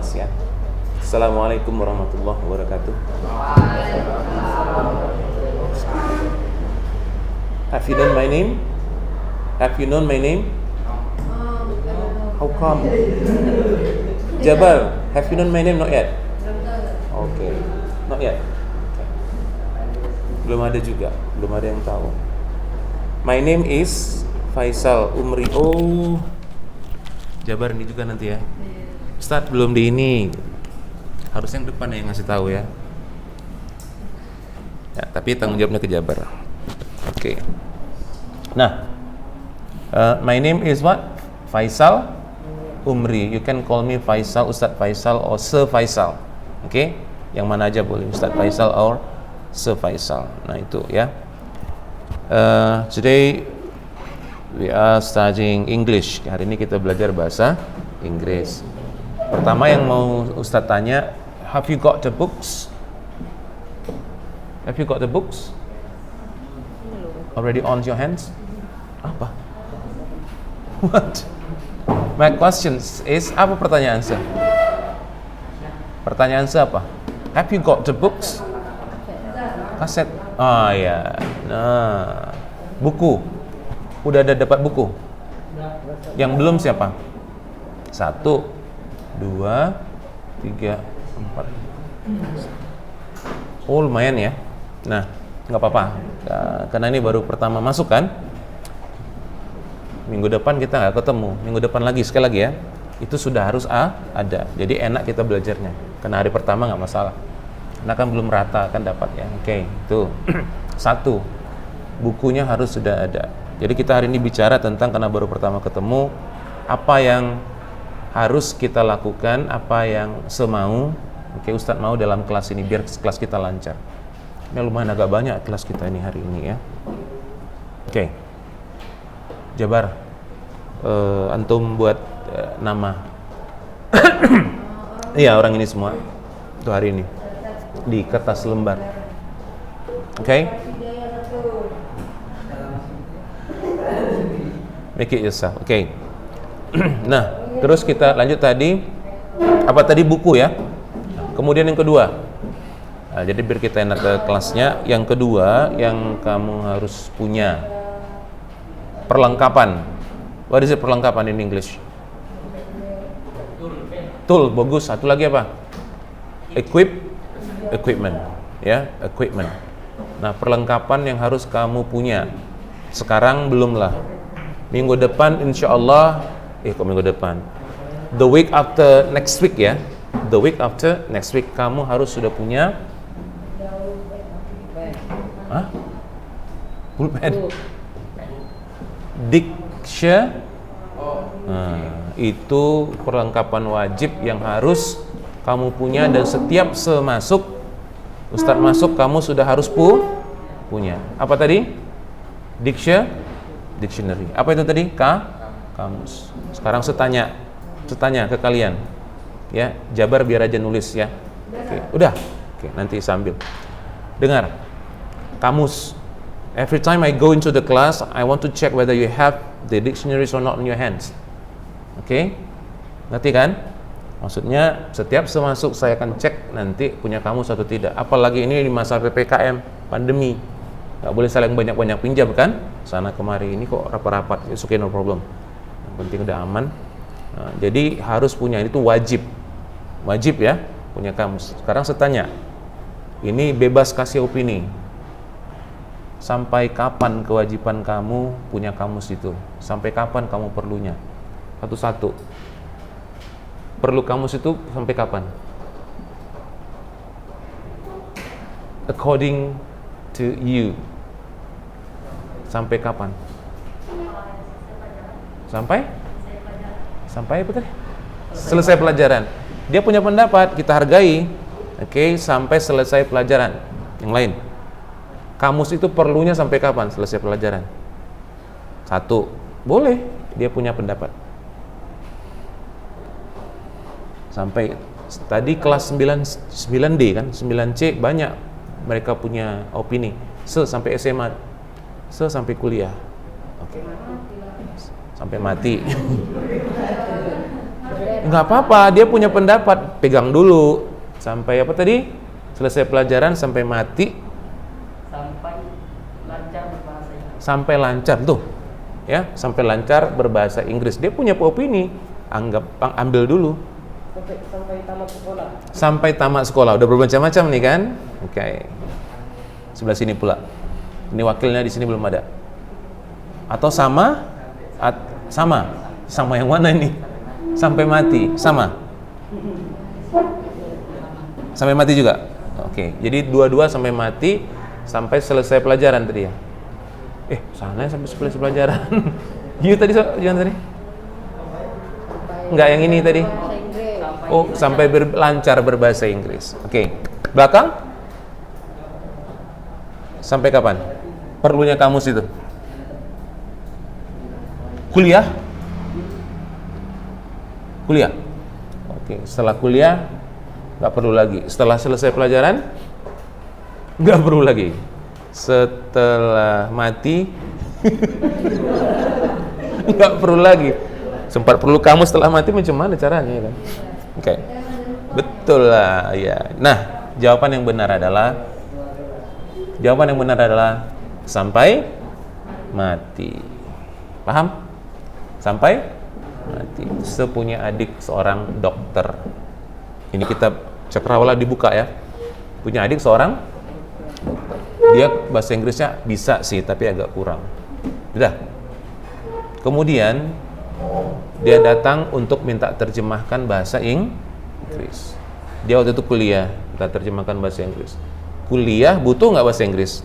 kelas ya. Assalamualaikum warahmatullahi wabarakatuh. Have you known my name? Have you known my name? How come? Jabar, have you known my name? Not yet. Okay, not yet. Okay. Belum ada juga, belum ada yang tahu. My name is Faisal Umri. Oh, Jabar ini juga nanti ya. Ustaz belum di ini. Harus yang depan yang ngasih tahu ya. Ya, tapi tanggung jawabnya ke Jabar. Oke. Nah, my name is what? Faisal Umri. You can call me Faisal, Ustaz Faisal, or Sir Faisal. Oke? Yang mana aja boleh, Ustaz Faisal or Sir Faisal. Nah itu ya. Today we are studying English. Hari ini kita belajar bahasa Inggris. Pertama yang mau Ustaz tanya, have you got the books? Have you got the books? Already on your hands? Apa? What? My question is, apa pertanyaan saya? Pertanyaan saya apa? Have you got the books? Kaset. Oh ya. Nah, buku. Udah ada dapat buku? Yang belum siapa? 1, 2, 3, 4. Oh lumayan ya. Nah, nggak apa-apa. Karena ini baru pertama masuk kan. Minggu depan kita nggak ketemu. Minggu depan lagi, sekali lagi ya. Itu sudah harus ada. Jadi enak kita belajarnya. Karena hari pertama nggak masalah. Karena kan belum rata kan dapat ya. Oke, itu 1. Bukunya harus sudah ada. Jadi kita hari ini bicara tentang karena baru pertama ketemu, apa yang harus kita lakukan, apa yang semau. Oke, Ustadz mau dalam kelas ini biar kelas kita lancar. Ini lumayan agak banyak kelas kita ini hari ini ya. Oke. Jabar, antum buat nama. Iya, orang ini semua. Itu hari ini di kertas lembar. Oke? Make it yourself. Oke. Nah, terus kita lanjut tadi. Apa tadi buku ya? Kemudian yang kedua. Nah, jadi biar kita enak ke kelasnya. Yang kedua yang kamu harus punya perlengkapan. What is it perlengkapan in English? Tool, bagus. Satu lagi apa? Equipment. Ya, equipment. Nah, perlengkapan yang harus kamu punya. Sekarang belum lah. Minggu depan insya Allah. Kok minggu depan? The week after next week ya. The week after next week kamu harus sudah punya. Hah? Pulpen. Dictionary. Nah, itu perlengkapan wajib yang harus kamu punya dan setiap semasuk Ustadz masuk kamu sudah harus punya. Apa tadi? Dictionary. Apa itu tadi? Kamus. Sekarang setanya ke kalian. Ya, Jabar biar aja nulis ya. Oke, udah. Oke, nanti sambil. Dengar. Kamus. Every time I go into the class, I want to check whether you have the dictionaries or not in your hands. Oke? Ngerti kan? Maksudnya setiap semasuk saya akan cek nanti punya kamus atau tidak. Apalagi ini di masa PPKM, pandemi. Nggak boleh saling banyak-banyak pinjam kan? Sana kemari ini kok rapat-rapat. It's okay, no problem. Yang penting udah aman. Nah, jadi harus punya, itu wajib. Wajib ya, punya kamus. Sekarang saya tanya. Ini bebas kasih opini. Sampai kapan kewajiban kamu punya kamus itu? Sampai kapan kamu perlunya? Satu-satu. Perlu kamus itu sampai kapan? According to you. Sampai kapan? Sampai apa tadi? Selesai pelajaran. Dia punya pendapat, kita hargai. Oke, sampai selesai pelajaran. Yang lain. Kamus itu perlunya sampai kapan selesai pelajaran? 1. Boleh, dia punya pendapat. Sampai tadi kelas 9D kan, 9C banyak mereka punya opini. Sampai SMA, sampai kuliah. Oke. Sampai mati. Nggak apa-apa, dia punya pendapat. Pegang dulu sampai apa tadi? Selesai pelajaran sampai mati. Sampai lancar tuh. Ya, sampai lancar berbahasa Inggris. Dia punya opini. Ambil dulu. Sampai tamat sekolah. Sampai tamat sekolah. Udah bermacam-macam nih kan? Oke. Sebelah sini pula. Ini wakilnya di sini belum ada. Atau sama? Sama yang mana ini? Sampai mati, sama. Sampai mati juga. Oke. Jadi dua-dua sampai mati, sampai selesai pelajaran tadi ya. Sana sampai selesai pelajaran. Iya tadi jangan tadi. Enggak yang ini tadi. Oh, sampai lancar berbahasa Inggris. Oke. Belakang? Sampai kapan? Perlunya kamus itu. Kuliah? Kuliah. Oke, setelah kuliah nggak perlu lagi. Setelah selesai pelajaran nggak perlu lagi. Setelah mati nggak perlu lagi. Sempat perlu kamu setelah mati macam mana caranya kan? Oke. Betul lah ya. Nah, jawaban yang benar adalah sampai mati. Paham? Sampai mati. Sepunya adik seorang dokter. Ini kitab Cakrawala dibuka ya. Punya adik seorang dokter. Dia bahasa Inggrisnya bisa sih, tapi agak kurang. Udah. Kemudian dia datang untuk minta terjemahkan bahasa Inggris. Dia waktu itu kuliah, minta terjemahkan bahasa Inggris. Kuliah butuh nggak bahasa Inggris?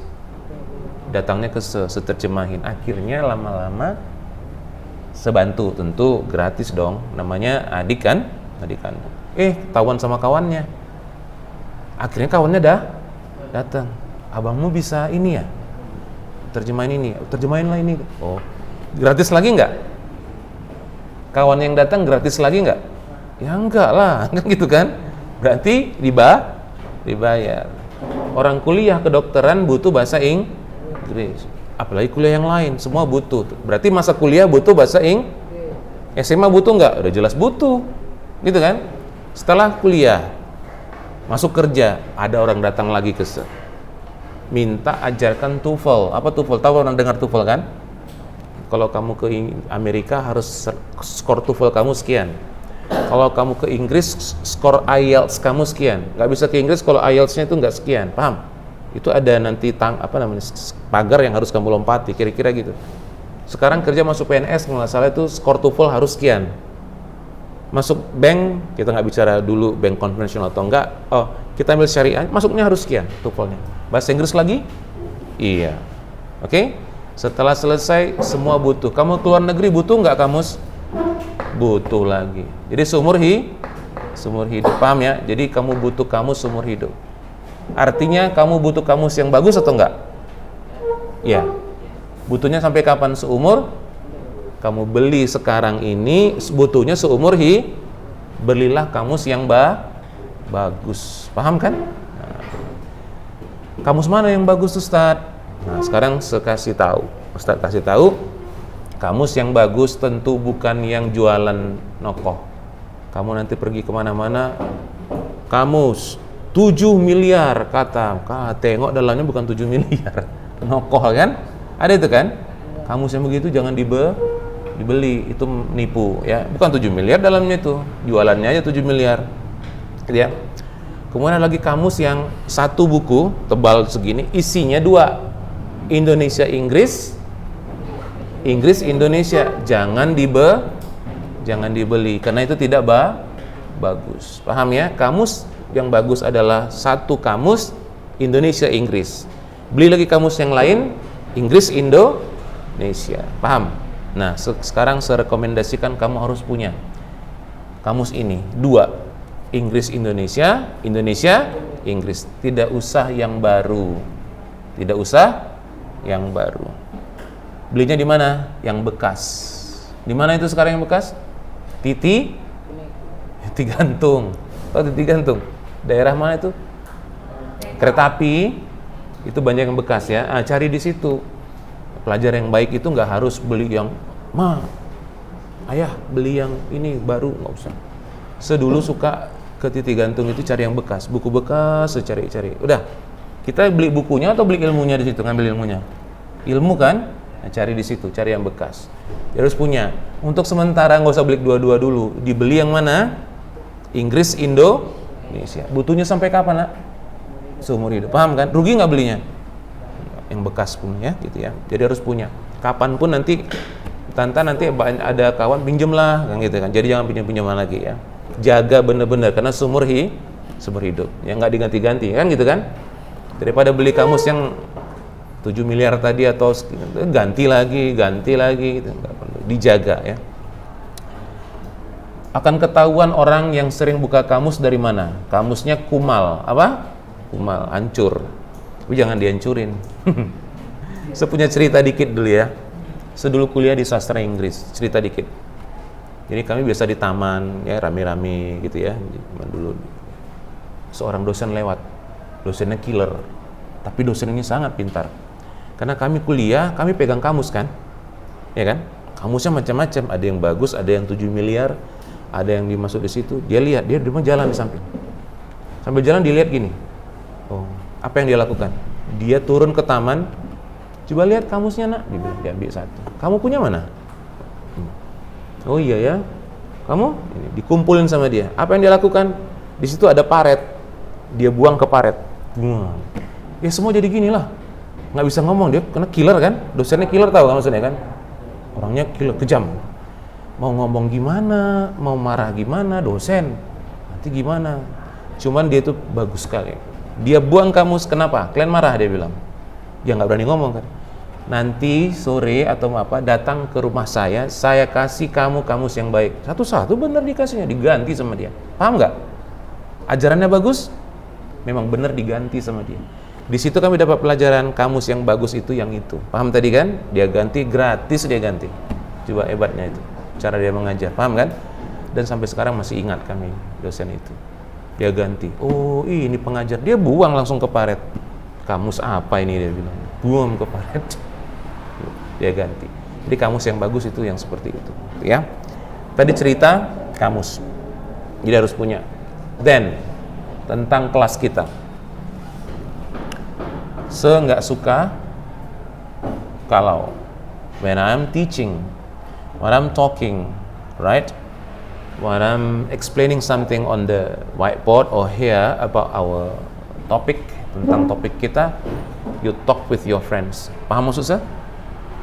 Datangnya ke seterjemahin. Akhirnya lama-lama sebantu, tentu gratis dong. Namanya adik kan? Adik kan. Ketahuan sama kawannya. Akhirnya kawannya datang. Abangmu bisa ini ya? Terjemahin ini. Terjemahinlah ini. Oh, gratis lagi nggak? Kawan yang datang gratis lagi nggak? Ya enggak lah, kan gitu kan? Berarti dibayar. Orang kuliah kedokteran butuh bahasa Inggris. Apalagi kuliah yang lain, semua butuh. Berarti masa kuliah butuh bahasa Inggris. SMA butuh nggak? Udah jelas butuh, gitu kan? Setelah kuliah, masuk kerja, ada orang datang lagi minta ajarkan TOEFL. Apa TOEFL? Tahu orang dengar TOEFL kan? Kalau kamu ke Amerika harus skor TOEFL kamu sekian. Kalau kamu ke Inggris, skor IELTS kamu sekian. Nggak bisa ke Inggris kalau IELTS-nya itu nggak sekian, paham? Itu ada nanti pagar yang harus kamu lompati, kira-kira gitu. Sekarang kerja masuk PNS, nggak salah itu skor TOEFL harus sekian. Masuk bank, kita nggak bicara dulu bank konvensional atau enggak. Oh, kita ambil syariah, masuknya harus sekian TOEFL-nya. Bahasa Inggris lagi? Iya. Oke? Setelah selesai, semua butuh. Kamu keluar negeri butuh nggak kamus? Butuh lagi. Jadi seumur hidup, paham ya? Jadi kamu butuh kamus seumur hidup. Artinya kamu butuh kamus yang bagus atau enggak? Ya. Butuhnya sampai kapan? Seumur? Kamu beli sekarang ini, butuhnya seumur belilah kamus yang bagus. Paham kan? Nah. Kamus mana yang bagus, Ustaz? Nah, sekarang Ustaz kasih tahu. Kamus yang bagus tentu bukan yang jualan nokoh. Kamu nanti pergi kemana-mana, kamus 7 miliar kata, tengok dalamnya bukan 7 miliar nokoh kan? Ada itu kan? Kamus yang begitu jangan dibeli, itu nipu ya. Bukan 7 miliar dalamnya itu, jualannya aja 7 miliar gitu ya. Kemudian lagi kamus yang satu buku tebal segini, isinya 2, Indonesia Inggris Indonesia. Jangan dibeli karena itu tidak bagus. Paham ya? Kamus yang bagus adalah satu kamus Indonesia Inggris. Beli lagi kamus yang lain Inggris Indonesia. Paham? Nah, sekarang saya rekomendasikan kamu harus punya kamus ini 2, Inggris Indonesia Inggris. Tidak usah yang baru. Belinya di mana? Yang bekas. Di mana itu sekarang yang bekas? Titi gantung. Tahu titi gantung? Daerah mana itu? Kereta api. Itu banyak yang bekas ya. Cari di situ. Pelajar yang baik itu nggak harus beli yang ayah beli yang ini baru, nggak usah. Sedulu suka ke titik gantung itu cari yang bekas, buku bekas, cari-cari. Udah, kita beli bukunya atau beli ilmunya di situ, ngambil ilmunya. Ilmu kan, nah, cari di situ, cari yang bekas. Dia harus punya. Untuk sementara nggak usah beli dua-dua dulu, dibeli yang mana? Inggris, Indonesia. Butuhnya sampai kapan, nak? Seumur hidup, paham kan? Rugi nggak belinya? Yang bekas pun ya, gitu ya. Jadi harus punya. Kapanpun nanti, Tante nanti ada kawan pinjem lah, kan gitu kan. Jadi jangan pinjam-pinjaman lagi ya. Jaga bener-bener karena seumur hidup yang nggak diganti-ganti kan gitu kan, daripada beli kamus yang 7 miliar tadi atau ganti lagi gitu. Nggak perlu, dijaga ya. Akan ketahuan orang yang sering buka kamus dari mana. Kamusnya kumal, apa? Kumal, hancur, tapi jangan dihancurin. Saya punya cerita dikit dulu ya. Saya dulu kuliah di sastra Inggris, cerita dikit. Jadi kami biasa di taman, ya rame-rame gitu ya. Zaman dulu seorang dosen lewat, dosennya killer, tapi dosen ini sangat pintar. Karena kami kuliah, kami pegang kamus kan, ya kan? Kamusnya macam-macam, ada yang bagus, ada yang 7 miliar, ada yang dimasuk di situ. Dia lihat, dia jalan di samping. Sambil jalan dilihat gini, oh, apa yang dia lakukan? Dia turun ke taman, coba lihat kamusnya nak, diambil satu. Kamu punya mana? Oh iya ya, kamu ini, dikumpulin sama dia. Apa yang dia lakukan? Di situ ada paret, dia buang ke paret. Ya semua jadi gini lah, nggak bisa ngomong dia, karena killer kan, dosennya killer, tahu kan maksudnya kan? Orangnya killer, kejam. Mau ngomong gimana, mau marah gimana, dosen nanti gimana? Cuman dia itu bagus sekali. Dia buang kamus, kenapa? Kalian marah, dia bilang. Dia nggak berani ngomong kan. Nanti sore atau apa datang ke rumah saya kasih kamu kamus yang baik. Satu-satu bener dikasihnya, diganti sama dia. Paham nggak? Ajarannya bagus, memang bener diganti sama dia. Di situ kami dapat pelajaran kamus yang bagus itu yang itu. Paham tadi kan? Dia ganti gratis, dia ganti. Coba hebatnya itu. Cara dia mengajar, paham kan? Dan sampai sekarang masih ingat kami dosen itu. Dia ganti. Oh, ini pengajar. Dia buang langsung ke paret. Kamus apa ini, dia bilang. Buang ke paret. Dia ganti. Jadi kamus yang bagus itu yang seperti itu, ya. Tadi cerita kamus. Jadi harus punya. Then tentang kelas kita. Nggak suka kalau when I'm teaching, when I'm talking, right? When I'm explaining something on the whiteboard or here about our topic, tentang topik kita, you talk with your friends. Paham maksud saya?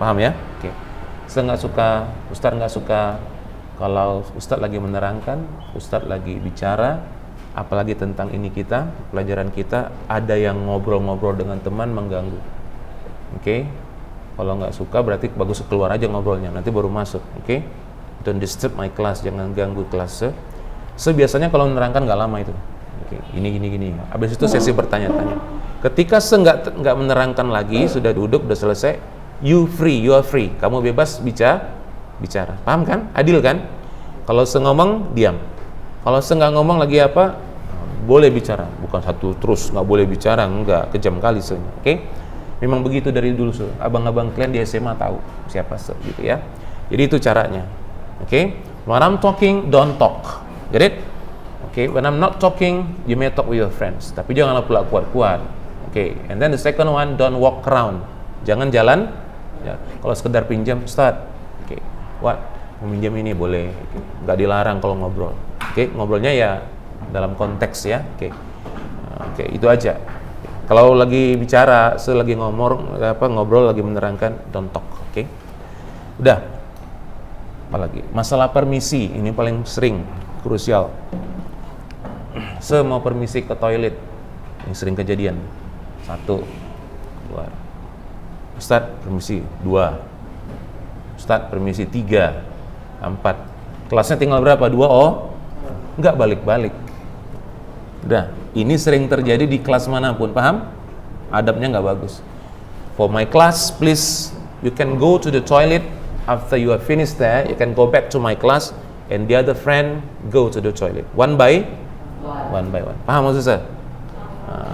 Paham ya? Oke. Saya nggak suka, Ustadz nggak suka kalau Ustadz lagi menerangkan, Ustadz lagi bicara, apalagi tentang ini kita, pelajaran kita, ada yang ngobrol-ngobrol dengan teman mengganggu. Oke? Kalau nggak suka berarti bagus keluar aja ngobrolnya, nanti baru masuk. Oke? Don't disturb my class, jangan ganggu kelas. Biasanya kalau menerangkan nggak lama itu. Oke, gini. Habis itu sesi bertanya-tanya. Ketika nggak menerangkan lagi, sudah duduk, udah selesai, you are free. Kamu bebas bicara. Paham kan? Adil kan? Kalau ngomong, diam. Kalau nggak ngomong lagi apa, boleh bicara. Bukan satu terus, nggak boleh bicara, nggak, kejam kali sebenarnya. Oke? Memang begitu dari dulu. Abang-abang kalian di SMA tahu siapa gitu ya. Jadi itu caranya. Oke? When I'm talking, don't talk. Get it? Oke, when I'm not talking, you may talk with your friends. Tapi janganlah pula kuat-kuat. Oke, and then the second one, don't walk around. Jangan jalan. Ya, kalau sekedar pinjam, start. Oke, what? Meminjam ini boleh. Nggak dilarang kalau ngobrol. Oke, ngobrolnya ya dalam konteks ya. Oke, itu aja. Kalau lagi bicara, selagi ngobrol lagi menerangkan, don't talk. Oke, udah. Apalagi masalah permisi, ini paling sering, krusial. Mau permisi ke toilet, yang sering kejadian. 1, keluar. Ustadz permisi 2, Ustadz permisi 3, 4. Kelasnya tinggal berapa? 2. Oh, nggak balik-balik. Udah, ini sering terjadi di kelas manapun, paham? Adabnya nggak bagus. For my class, please, you can go to the toilet. After you are finished there, you can go back to my class, and the other friend go to the toilet. One by one. Paham maksud saya?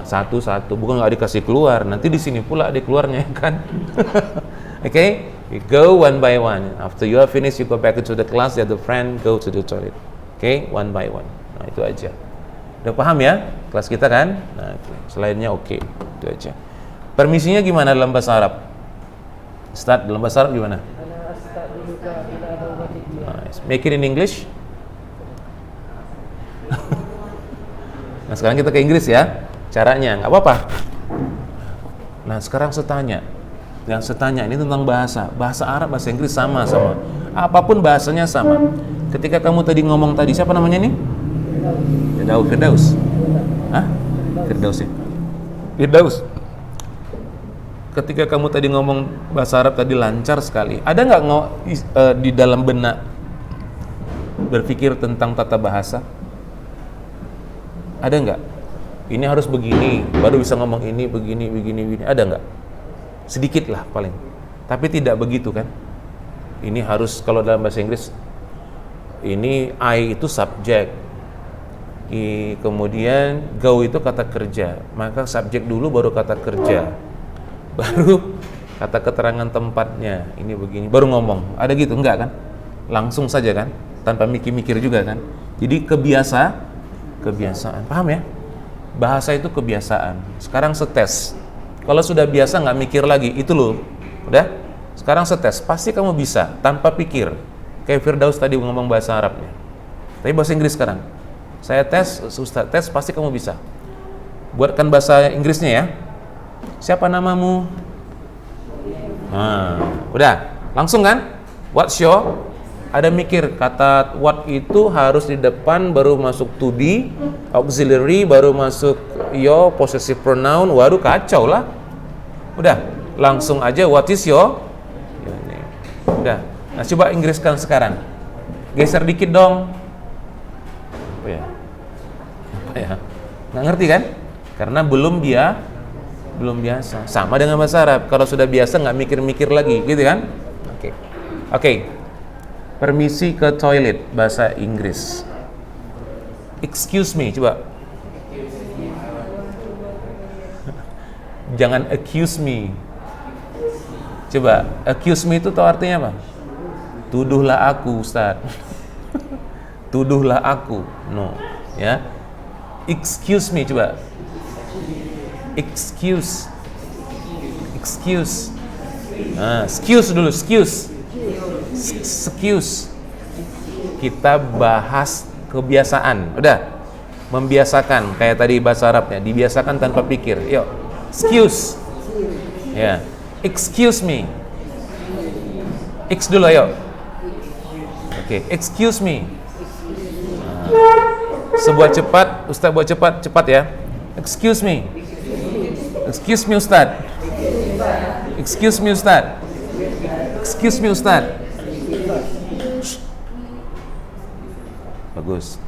Satu-satu, bukan nggak dikasih keluar. Nanti di sini pula ada keluarnya kan? Oke? You go one by one. After you are finished, you go back into the class. The other friend go to the toilet. Okay, one by one. Nah, itu aja. Udah paham ya? Kelas kita kan? Nah, selainnya oke. Itu aja. Permisinya gimana dalam bahasa Arab? Start dalam bahasa Arab gimana? Ana astagfiruka ila rawatiki. Nice. Make it in English. Nah, sekarang kita ke Inggris ya. Caranya, nggak apa-apa. Nah, sekarang yang saya tanya ini tentang bahasa Arab, bahasa Inggris sama, apapun bahasanya sama. Ketika kamu tadi ngomong tadi, siapa namanya nih? Firdaus. Hah? Firdaus ya? Firdaus. Ketika kamu tadi ngomong bahasa Arab tadi lancar sekali, ada nggak di dalam benak berpikir tentang tata bahasa? Ada nggak? Ini harus begini, baru bisa ngomong ini, begini. Ada nggak? Sedikit lah paling. Tapi tidak begitu kan? Ini harus, kalau dalam bahasa Inggris, ini I itu subjek. Kemudian go itu kata kerja. Maka subjek dulu baru kata kerja. Baru kata keterangan tempatnya. Ini begini, baru ngomong. Ada gitu? Enggak kan? Langsung saja kan? Tanpa mikir-mikir juga kan? Jadi kebiasaan. Paham ya? Bahasa itu kebiasaan. Sekarang setes. Kalau sudah biasa nggak mikir lagi, itu loh. Udah? Sekarang setes. Pasti kamu bisa tanpa pikir. Kayak Firdaus tadi ngomong bahasa Arabnya. Tapi bahasa Inggris sekarang. Saya tes, Ustaz tes, pasti kamu bisa. Buatkan bahasa Inggrisnya ya. Siapa namamu? Nah, udah. Langsung kan? What's your? Ada mikir, kata what itu harus di depan, baru masuk to be, auxiliary, baru masuk your, possessive pronoun, baru kacau lah. Udah, langsung aja what is your? Udah. Nah, coba Inggriskan sekarang. Geser dikit dong. Apa ya? Nggak ngerti kan? Karena belum biasa. Sama dengan bahasa Arab. Kalau sudah biasa nggak mikir-mikir lagi, gitu kan? Oke. Permisi ke toilet, bahasa Inggris. Excuse me, coba. Jangan accuse me. Coba, accuse me itu tahu artinya apa? Tuduhlah aku, Ustaz. Tuduhlah aku. No, ya. Excuse me, coba. Excuse. Nah, excuse dulu, excuse. Kita bahas kebiasaan. Udah. Membiasakan kayak tadi bahasa Arabnya, dibiasakan tanpa pikir. Yuk. Excuse. Ya. Excuse me. X dulu ayo. Oke, excuse me. Sebuah cepat, Ustaz buat cepat ya. Excuse me. Excuse me, Ustaz. Excuse me, Ustaz. Excuse me, Ustaz. Bagus.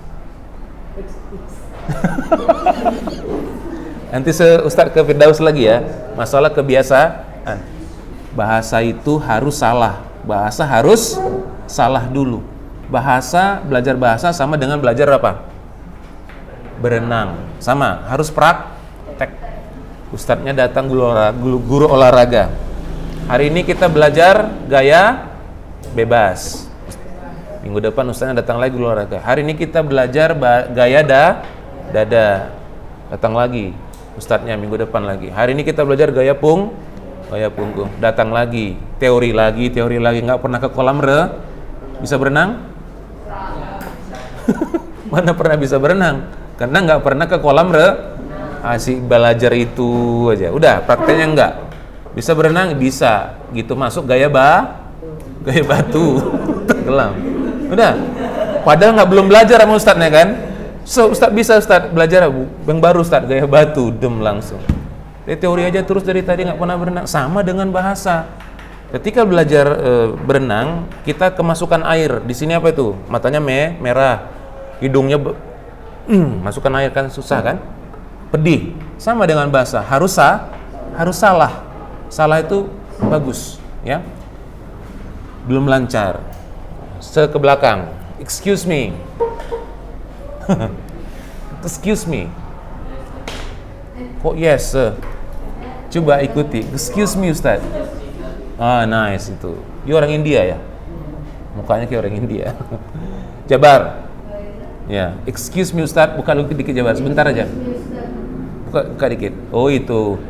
Nanti Ustaz ke Firdaus lagi ya. Masalah kebiasaan. Bahasa itu harus salah. Bahasa harus salah dulu. Belajar bahasa sama dengan belajar apa? Berenang. Sama, harus praktek. Ustadznya datang guru olahraga. Hari ini kita belajar gaya bebas. Minggu depan ustadznya datang lagi guru olahraga. Hari ini kita belajar gaya dada. Datang lagi ustadznya minggu depan lagi. Hari ini kita belajar gaya punggung. Datang lagi. Teori lagi. Nggak pernah ke kolam bisa berenang? Mana pernah bisa berenang? Karena nggak pernah ke kolam asik belajar itu aja. Udah, prakteknya nggak. Bisa berenang? Bisa. Gitu masuk gaya batu. Tenggelam. Udah. Padahal belum belajar sama ustadznya kan? So, Ustaz bisa Ustaz belajar yang baru Ustaz gaya batu, langsung. Teori aja terus dari tadi nggak pernah berenang. Sama dengan bahasa. Ketika belajar berenang, kita kemasukan air. Di sini apa itu? Matanya merah, hidungnya masukkan air kan susah kan? Pedih. Sama dengan bahasa. Harus salah. Salah itu bagus, ya. Belum lancar. Ke belakang. Excuse me. Excuse me. Kok yes? Coba ikuti. Excuse me, Ustaz. Ah, nice itu. You orang India ya? Mukanya kayak orang India. Jabar. Ya, excuse me Ustaz, buka dikit Jabar, sebentar aja. Buka dikit. Oh itu.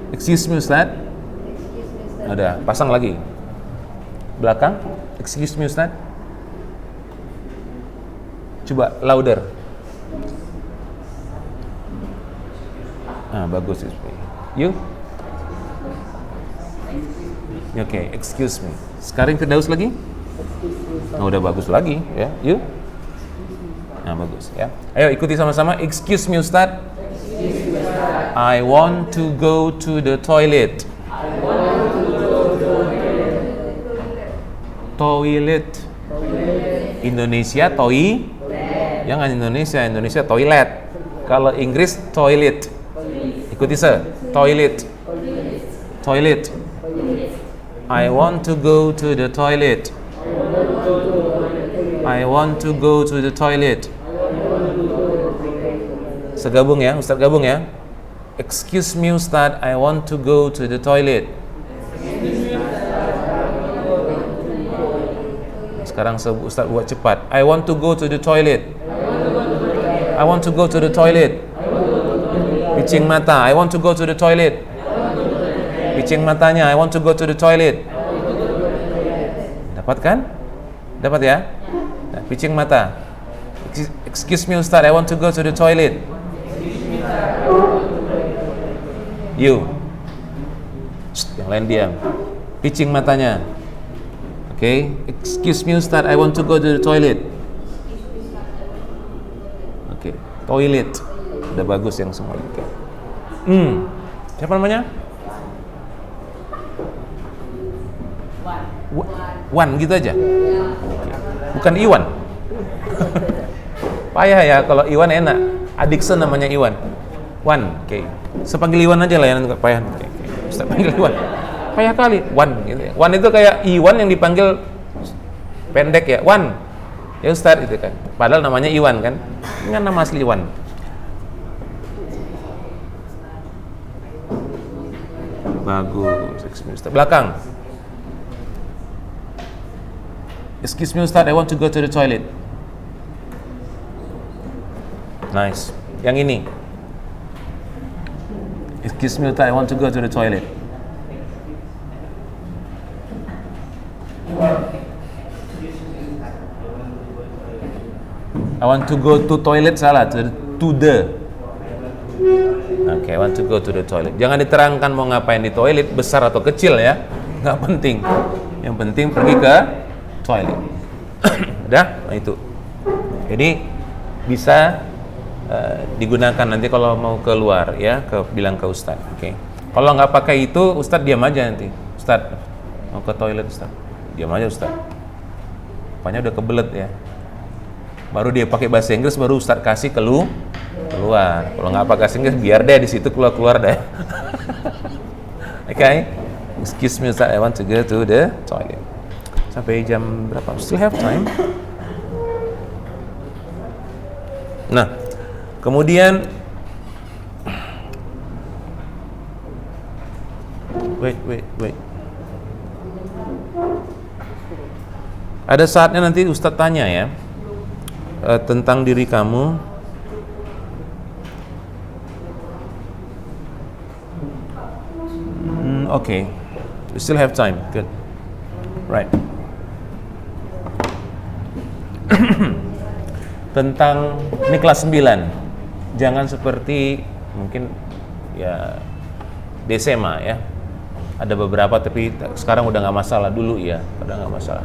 Excuse me Ustaz. Ada, pasang lagi. Belakang. Excuse me Ustaz. Coba louder. Ah, bagus itu. You? Oke, excuse me. Sekarang Firdaus lagi? Oh, udah bagus lagi ya. You? Nah, bagus ya. Ayo ikuti sama-sama. Excuse me Ustaz. I want to go to the toilet. Toilet. Indonesia Jangan Indonesia toilet. Kalau Inggris toilet. Ikuti toilet. Toilet. I want to go to the toilet. I want to go to the toilet. Segabung ya, Ustaz gabung ya. Excuse me Ustaz, I want to go to the toilet. Sekarang Ustaz buat cepat. I want to go to the toilet. I want to go to the toilet. Picing mata, I want to go to the toilet. Picing matanya, I want to go to the toilet. Dapat kan? Dapat ya? Nah, picing mata. Excuse me Ustaz, I want to go to the toilet. You. Yang lain diam. Picing matanya. Okay. Excuse me Ustaz, I want to go to the toilet. Okay. Toilet. Udah bagus yang semua. Okay. Siapa namanya? Wan gitu aja. Okay. Bukan Iwan. Payah ya kalau Iwan enak. Adikson namanya Iwan. Wan, oke. Okay. Sepanggil Iwan aja lah ya, nanti payah. Okay. Ustaz panggil Iwan. Payah kali. Wan gitu ya. Wan itu kayak Iwan yang dipanggil pendek ya. Wan. Ya Ustaz itu kan. Padahal namanya Iwan kan. Ini kan nama asli Iwan. Bagus. Excuse me Ustaz. Belakang. Excuse me Ustaz, I want to go to the toilet. Nice. Yang ini. Excuse me Ustaz, I want to go to the toilet. I want to go to toilet salah, to the. Okay, I want to go to the toilet. Jangan diterangkan mau ngapain di toilet, besar atau kecil ya. Nggak penting. Yang penting pergi ke toilet. Udah? Nah itu. Jadi bisa digunakan nanti kalau mau keluar ya, bilang ke Ustaz. Oke. Kalau nggak pakai itu, Ustaz diam aja nanti. Ustaz mau ke toilet Ustaz. Diam aja Ustaz. Rupanya udah kebelet ya. Baru dia pakai bahasa Inggris, baru Ustaz kasih keluar. Kalau nggak pakai bahasa Inggris, biar deh di situ keluar deh. Okay. Excuse me Ustaz, I want to go to the toilet. Sampai jam berapa? Still have time. Nah, kemudian wait. Ada saatnya nanti Ustadz tanya ya tentang diri kamu. Okay. We still have time. Good. Right. Tentang ini kelas 9. Jangan seperti mungkin ya di SMA ya. Ada beberapa tapi sekarang udah nggak masalah, dulu ya, udah nggak masalah.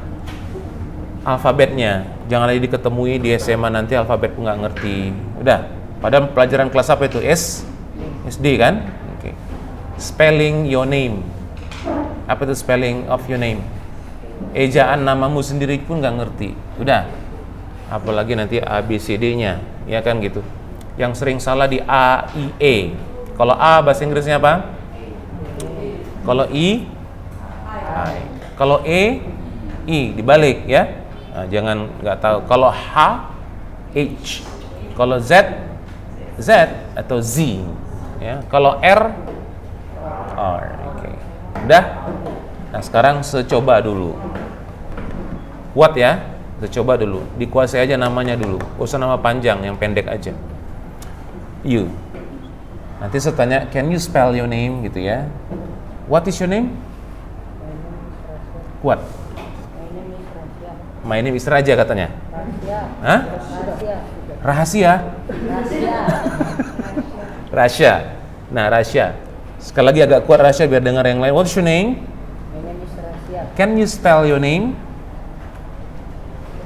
Alfabetnya jangan lagi diketemui di SMA, nanti alfabet nggak ngerti. Udah, padahal pelajaran kelas apa itu? SD kan? Okay. Spelling your name. Apa itu spelling of your name? Ejaan namamu sendiri pun nggak ngerti. Udah, apalagi nanti ABCD-nya, ya kan gitu. Yang sering salah di A, I, E. Kalau A bahasa Inggrisnya apa? Kalau I, I. Kalau E, I, dibalik ya. Nah, jangan nggak tahu. Kalau H, H. Kalau Z, Z atau Z. Ya. Kalau R, R. Okay. Udah. Nah, sekarang secoba dulu. Kuat ya? Secoba dulu. Dikuasai aja namanya dulu. Gak usah nama panjang, yang pendek aja. You. Nanti saya tanya, can you spell your name? Gitu ya. What is your name? Kuat. My name is Raja katanya. Hah? Rahasia. Rasya. Nah, Rasya. Sekali lagi agak kuat Rasya biar dengar yang lain. What's your name? Can you spell your name?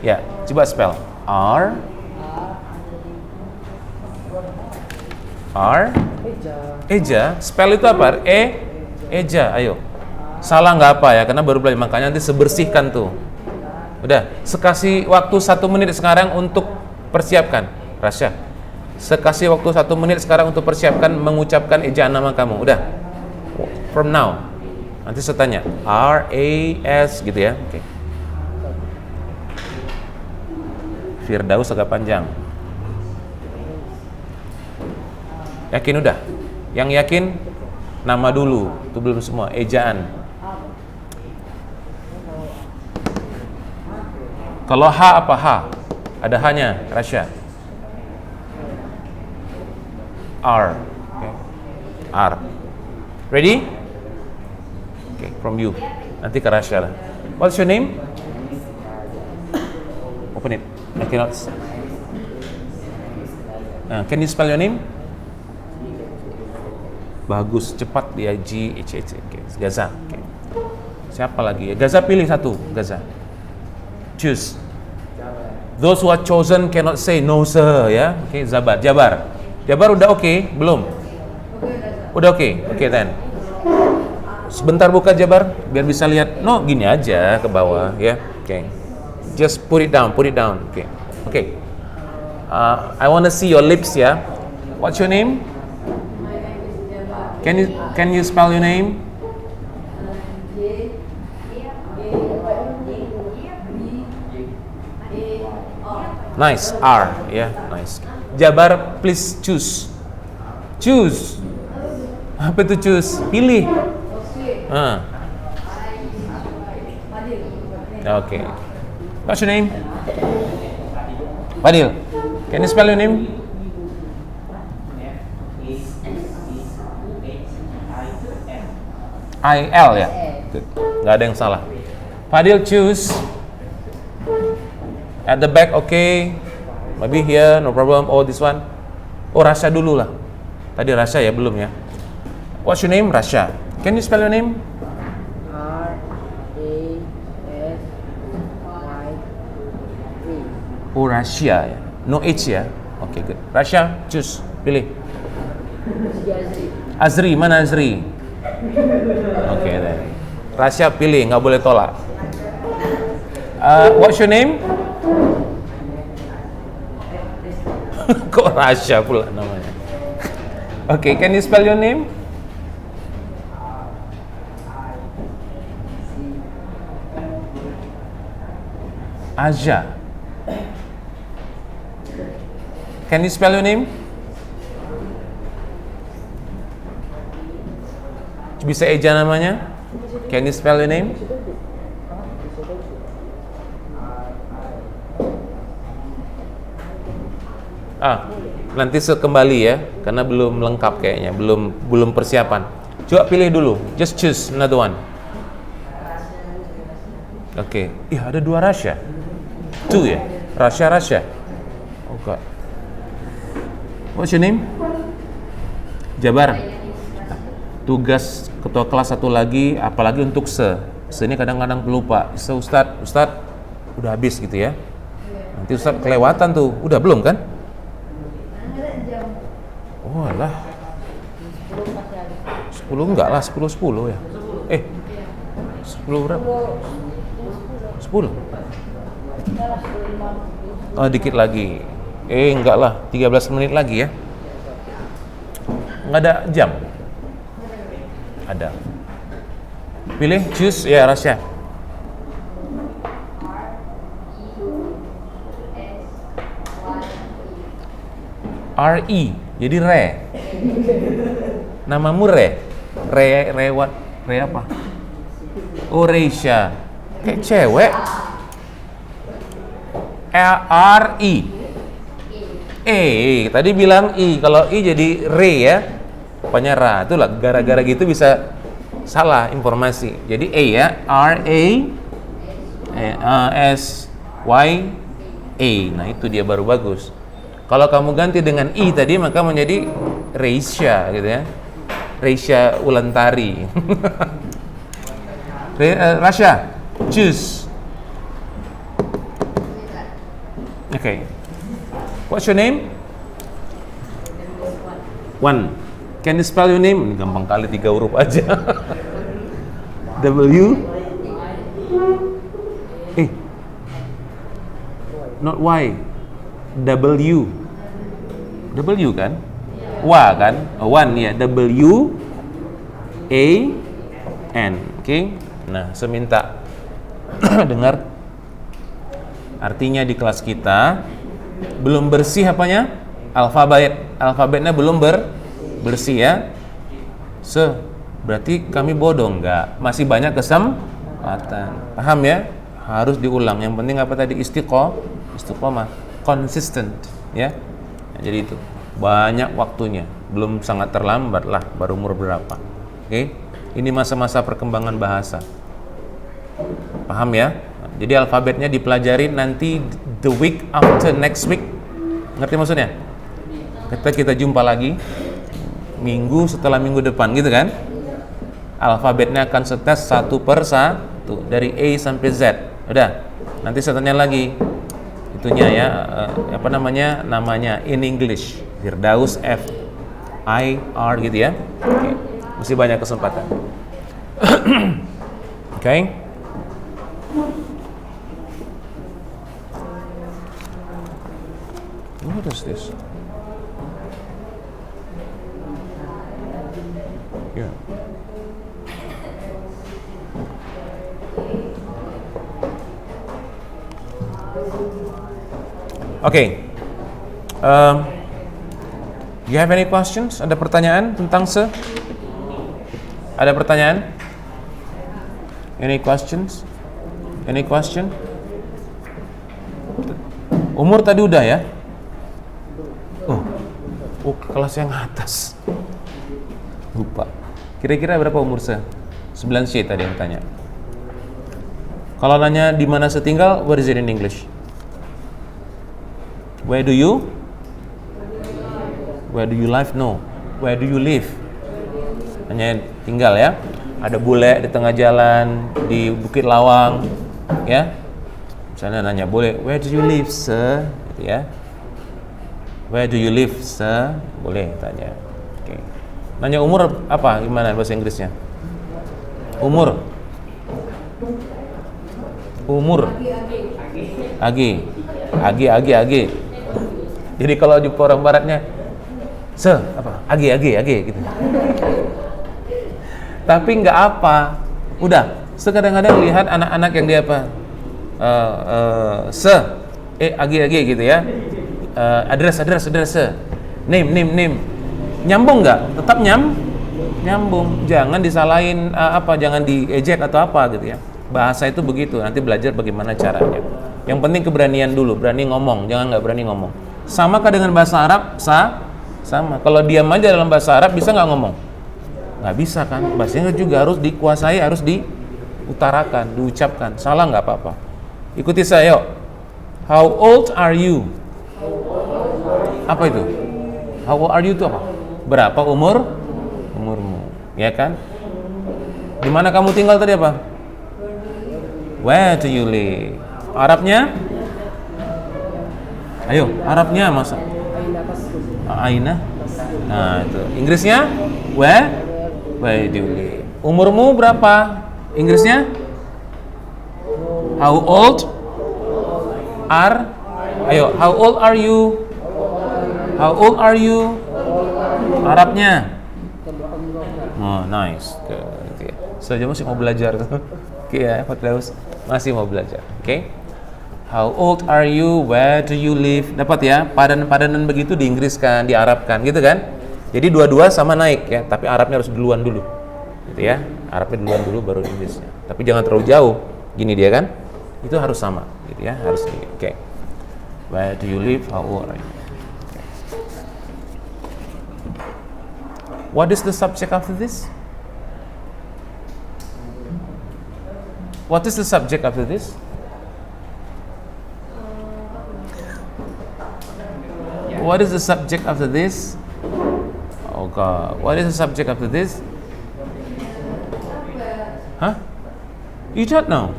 Ya, coba spell. R Eja. Spell itu apa? Eja. Ayo. Salah nggak apa ya? Karena baru belajar. Makanya nanti sebersihkan tuh. Udah. Sekasih waktu 1 menit sekarang untuk persiapkan. Rasya. Sekasih waktu 1 menit sekarang untuk persiapkan mengucapkan ejaan nama kamu. Udah. From now. Nanti saya tanya. R-A-S gitu ya. Oke. Firdaus agak panjang. Yakin udah? Yang yakin nama dulu. Itu belum semua. Ejaan. Kalau H apa H? Ada H-nya, Rasya. R. Okay. R. Ready? Okay, from you. Nanti ke Rasya lah. What's your name? Open it. I cannot. Can you spell your name? Bagus, cepat dia. G-H-H. Okay. Gaza. Okay. Siapa lagi? Gaza pilih satu. Gaza. Choose. Those who are chosen cannot say no sir ya. Okay, Jabar. Jabar udah oke? Belum? Udah oke. Oke, then. Sebentar buka Jabar biar bisa lihat. No, gini aja ke bawah ya. Oke. Just put it down. Oke. Oke. I want to see your lips ya. What's your name? Can you spell your name? Nice, R, ya, nice. Jabar, please choose. Apa itu choose? Pilih. Okay. What's your name? Fadil. Can you spell your name? I-L ya? Good. Gak ada yang salah. Fadil choose. At the back, okay. Maybe here, no problem. Oh, this one. Oh, Rasya dulu lah. Tadi Rasya ya, belum ya. What's your name? Rasya. Can you spell your name? R-A-S-Y-A. Oh, Rasya ya. No H ya. Okay, good. Rasya, choose. Pilih. Azri, mana Azri? Okay, then. Rasya pilih, nggak boleh tolak. What's your name? Kok Rasya pula namanya? Okay, can you spell your name? Aja. Can you spell your name? Bisa eja namanya? Can you spell your name? Nanti kembali ya, karena belum lengkap kayaknya, belum persiapan. Coba pilih dulu, just choose another one. Oke. Iya, ada 2 Rasya. 2 ya? Rasya. Oke. What's your name? Jabar. Tugas ketua kelas satu lagi, apalagi untuk ini kadang-kadang pelupa. Ustadz, udah habis gitu ya. Nanti Ustadz kelewatan tuh. Udah belum kan? Oh alah. 10 enggak lah, 10 ya. 10 berapa? 10. Oh, dikit lagi. Enggak lah, 13 menit lagi ya. Enggak ada jam. Ada. Pilih, choose ya Rasya. R-E, jadi Re. Namamu Re? Re apa? Eurasia. Kayak cewek. R-I. E. Tadi bilang I. Kalau I jadi re ya. Pokoknya ra. Itulah gara-gara gitu bisa salah informasi. Jadi A ya. R-A-S-Y-A. Nah itu dia baru bagus. Kalau kamu ganti dengan I tadi maka menjadi Reisha gitu ya. Reisha Ulantari. Rasha, choose. Okay. What's your name? Wan. Can you spell your name? Gampang kali 3 huruf aja. W. Not Y. W. W kan? Wa kan? One ya. W A N. Oke. Nah, saya minta dengar artinya di kelas kita belum bersih apanya? Alfabetnya belum bersih ya. Berarti kami bodoh enggak? Masih banyak kesempatan. Paham ya? Harus diulang. Yang penting apa tadi? Istiqomah, consistent ya. Nah, jadi itu banyak waktunya, belum sangat terlambat lah, baru umur berapa. Oke. Ini masa-masa perkembangan bahasa. Paham ya? Nah, jadi alfabetnya dipelajari nanti the week after next week. Ngerti maksudnya? Kita jumpa lagi minggu setelah minggu depan gitu kan? Alfabetnya akan setes satu per satu dari A sampai Z. Udah. Nanti saya tanya lagi itunya ya, namanya in English. Firdaus F I R gitu ya. Okay. Masih banyak kesempatan. Okay. What is this? Yeah. Okay. You have any questions? Ada pertanyaan tentang Ada pertanyaan? Any questions? Any question? Umur tadi udah ya? Oh, kelas yang atas. Lupa. Kira-kira berapa umur 9C tadi yang tanya. Kalau nanya di mana setinggal, what is it in English? Where do you live? No. Where do you live? Hanya tinggal ya. Ada bule di tengah jalan di Bukit Lawang, ya. Misalnya nanya boleh, where do you live, sir? Gitu ya. Where do you live, sir? Boleh tanya. Oke. Nanya umur apa? Gimana bahasa Inggrisnya? Umur. Agi. Jadi kalau di orang baratnya Agi gitu. Tapi nggak apa. Udah, sekadang-kadang lihat anak-anak yang dia apa? Agi gitu ya. Address. Name. Nyambung nggak? Tetap nyambung. Jangan disalahin jangan diejek atau apa gitu ya. Bahasa itu begitu. Nanti belajar bagaimana caranya. Yang penting keberanian dulu, berani ngomong, jangan nggak berani ngomong. Samakah dengan bahasa Arab? Sama. Kalau diam aja dalam bahasa Arab bisa nggak ngomong? Nggak bisa kan? Bahasa Inggris juga harus dikuasai, harus diutarakan, diucapkan. Salah nggak apa-apa. Ikuti saya, yuk. How old are you? Apa itu? How old are you itu apa? Berapa umurmu? Ya kan? Di mana kamu tinggal tadi apa? Where do you live? Arabnya? Ayo, Arabnya masa? Aina. Nah, itu. Inggrisnya? Where do you live? Umurmu berapa? Inggrisnya? How old are? Ayo, how old are you? How old are you? Arabnya? Oh, nice. Oke. Saya masih mau belajar. Oke ya, Firdaus masih mau belajar. Oke. How old are you? Where do you live? Dapat ya? Padanan begitu di Inggris kan, di Arab kan, gitu kan? Jadi dua-dua sama naik ya, tapi Arabnya harus duluan dulu. Gitu ya. Arabnya duluan dulu baru Inggrisnya. Tapi jangan terlalu jauh. Gini dia kan? Itu harus sama, gitu ya, harus gini. Oke. Where do you live? How old are you? What is the subject after this? What is the subject after this? What is the subject after this? Oh God, what is the subject after this? Hah? You don't know?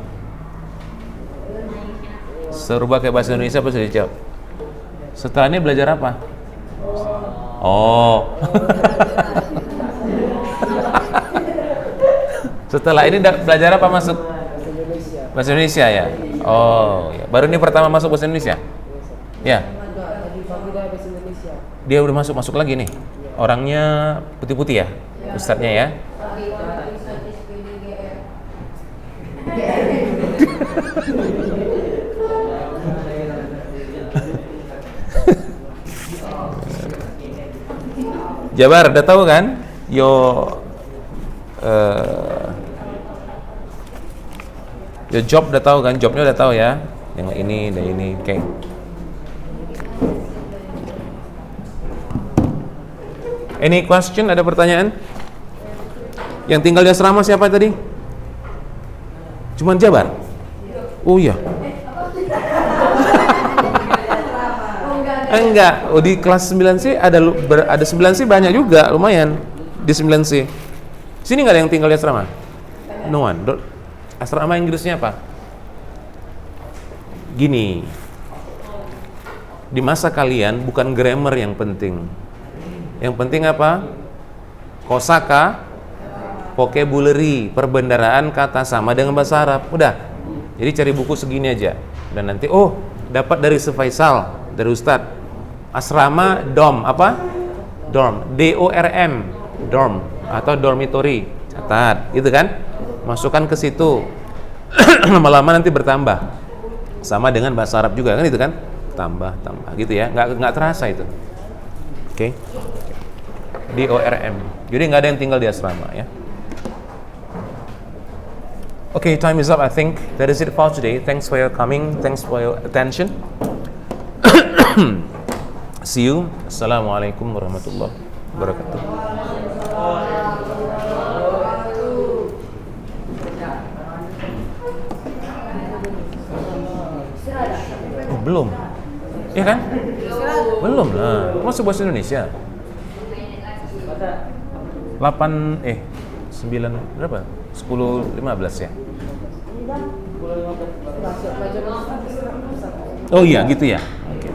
Suruh pakai bahasa Indonesia apa sudah dijawab? Setelah ini belajar apa? Oh. Setelah ini belajar apa masuk? Bahasa Indonesia ya? Oh, ya. Baru ini pertama masuk bahasa Indonesia? Ya. Dia udah masuk lagi nih. Orangnya putih-putih ya? Ustadznya ya? Jabar, udah tahu kan? Your job udah tahu kan? Jobnya udah tahu ya? Yang ini dan ini, oke. Okay. Any question? Ada pertanyaan? Yang tinggal di asrama siapa tadi? Cuman Jabar? Oh iya. Enggak, oh, di kelas 9C ada 9C banyak juga, lumayan. Di 9C. Sini nggak ada yang tinggal di asrama? No one. Asrama Inggrisnya apa? Gini. Di masa kalian bukan grammar yang penting. Yang penting apa? Kosaka, vocabulary, perbendaharaan kata sama dengan bahasa Arab. Udah. Jadi cari buku segini aja. Dan nanti dapat dari Sefaisal, dari Ustadz. Asrama dorm apa? Dorm, DORM, dorm atau dormitory. Catat, gitu kan? Masukkan ke situ. Lama-lama nanti bertambah. Sama dengan bahasa Arab juga kan itu kan? Tambah gitu ya. Nggak terasa itu. Oke. DORM. Jadi nggak ada yang tinggal di asrama ya. Okay, time is up. I think that is it for today. Thanks for your coming. Thanks for your attention. See you. Assalamualaikum warahmatullahi wabarakatuh. Oh, belum. Iya kan? Belum lah. Masuk bahasa Indonesia. 9 berapa? 10.15 ya? Oh iya gitu ya. Oke.